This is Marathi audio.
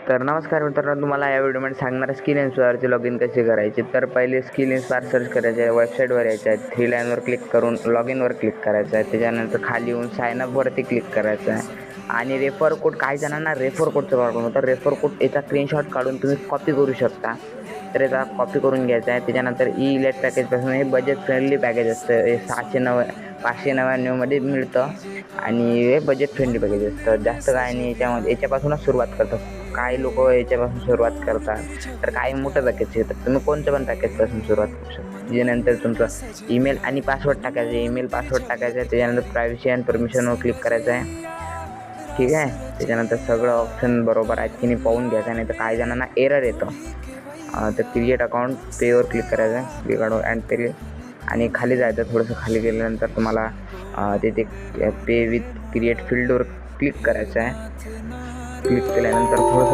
तर नमस्कार मित्रांनो, तुम्हाला या व्हिडिओमध्ये सांगणार स्किल इन्स्पायरचे लॉग इन कसे करायचे. तर पहिले स्किल इन्स्पायर सर्च करायचे आहे, वेबसाईटवर यायचं आहे, 3 लाईनवर क्लिक करून लॉग इनवर क्लिक करायचं आहे. त्याच्यानंतर खाली येऊन साइन अपवरती क्लिक करायचं आहे आणि रेफर कोड, काही जणांना रेफर कोडचं प्रॉब्लेम होतं. रेफर कोड याचा स्क्रीनशॉट काढून तुम्ही कॉपी करू शकता. तर याचा कॉपी करून घ्यायचा आहे. त्याच्यानंतर ई-इलेट पॅकेजपासून हे बजेट फ्रेंडली पॅकेज असतं. हे 599मध्ये मिळतं आणि हे बजेट फ्रेंडली पॅकेज असतं. जास्त काय नाही याच्यापासूनच सुरुवात करतात. काही लोक याच्यापासून सुरुवात करतात, तर काही मोठं पॅकेज घेतात. तुम्ही कोणत्या पण पॅकेजपासून सुरुवात करू शकता. त्याच्यानंतर तुमचं ईमेल आणि पासवर्ड टाकायचं आहे. ईमेल पासवर्ड टाकायचं आहे. त्याच्यानंतर प्रायव्हसी अँड परमिशनवर क्लिक करायचं आहे. ठीक आहे. त्याच्यानंतर सगळं ऑप्शन बरोबर आहेत की नाही पाहून घ्यायचं. नाही तर काही जणांना एरर येतं. तर क्रिएट अकाउंट पेवर क्लिक करायचं आहे. क्लिक अँड पे आणि खाली जायचं. थोडंसं खाली गेल्यानंतर तुम्हाला तिथे पे विथ क्रिएट फील्डवर क्लिक करायचं आहे. क्लिक केल्यानंतर थोडंसं